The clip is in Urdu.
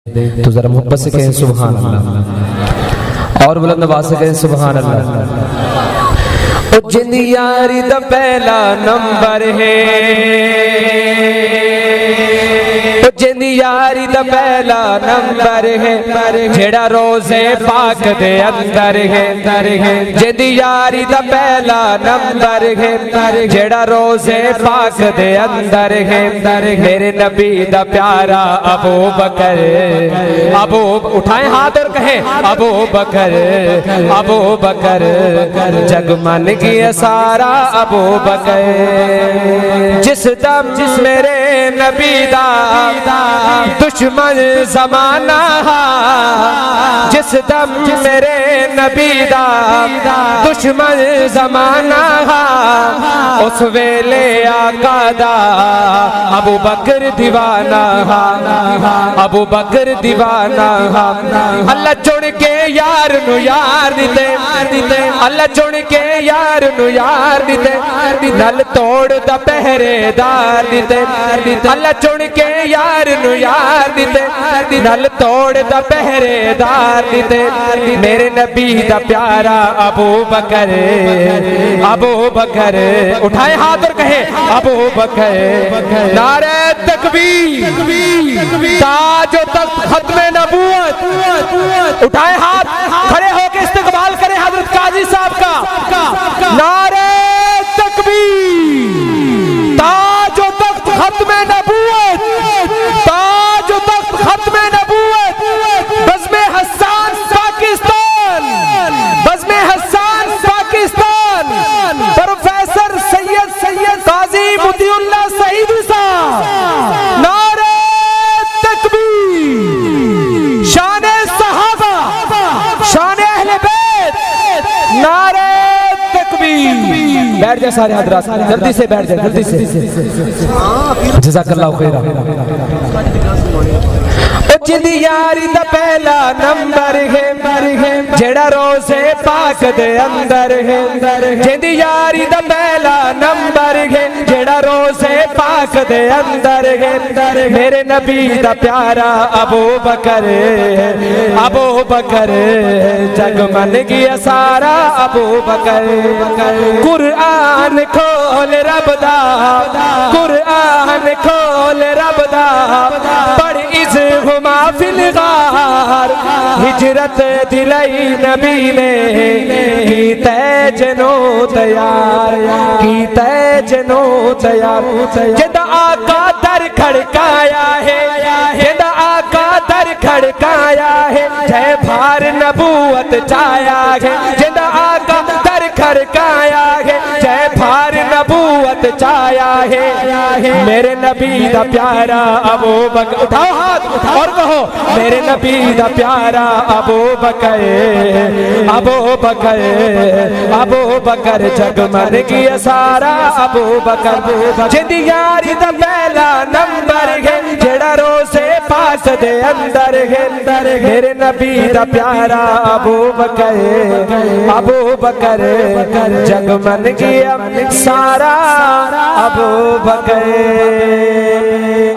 تو ذرا محبت سے کہیں سبحان اللہ، اور بلند آواز سے کہیں سبحان اللہ۔ او جن یاری دا پہلا نمبر ہے، او جن یاری دا پہلا نمبر ہے، جڑا روزے پاک دے اندر ہے، جن یاری دا پہلا نمبر ہے، جڑا روزے پاک دے اندر ہے، میرے نبی دا پیارا ابو بکر، اٹھائیں ہاتھ اور کہیں ابو بکر، ابو بکر جگ من گیا سارا ابو بکر، جس دم میرے نبی دا دشمن زمانہ، جس دم میرے نبی دا دشمن زمانہ، اس ویلے آقا دا ابو بکر دیوانہ، ابو بکر دیوانہ، اللہ چن کے یار نو یار دیتے، اللہ چن کے یار نو یار دیتے، نل توڑ دا پہرے دار دیتے، اللہ چن کے یار نو یار دیتے، نل توڑ دا پہرے دار دیتے، میرے نبی دا پیارا ابو بکر، ابو بکر اٹھائیں ہاتھ اور کہیں ابو بکر، نعرہ تکبیر، تاج و تخت ختم نبوت، اٹھائیں ہاتھ کھڑے ہو کے استقبال کریں حضرت قاضی صاحب کا، نعرہ تکبیر، تاج و تخت ختم نبوت، تاج و تخت ختم نبوت، بزم حسان پاکستان، بزم حسان پاکستان، پروفیسر سید قاضی مطیع اللہ سعیدی صاحب، نعرہ تکبیر، شان صحابہ، شان اہل بیت، نعرہ تکبیر۔ بیٹھ جائے سارے حضرات، جلدی سے بیٹھ جائے، جلدی سے، جزاک اللہ خیرہ۔ جن یاری دا پہلا نمبر ہے، جڑا روزے پاک دے اندر ہے، جن یاری دا پہلا نمبر ہے، جڑا روزے پاک دے اندر ہے، میرے نبی دا پیارا ابو بکر، ابو بکر جگ من گیا سارا ابو بکر، قرآن کھول رب دا، قرآن کھول رب دا، پڑھ از ہما فی الغار، ہجرت دلائی نبی نے کیتے جنو تیار، کیتے جنو تیار، جد آقا در کھڑکایا ہے، جد آقا در کھڑکایا ہے، جے بھار نبوت چایا ہے، جد آقا در کھڑکایا ہے، جے بھار نبوت چایا ہے، میرے نبی دا پیارا ابو بکر، اٹھاؤ ہاتھ اور کہو میرے نبی دا پیارا ابو بکر، ابو بکر، ابو بکر جگ من گیا سارا ابو بکر، جن یاری دا پہلا نمبر ہے، جڑا روزے پاک دے اندر ہے، میرے نبی دا پیارا ابو بکر، ابو بکر جگ من گیا سارا ابو بکر۔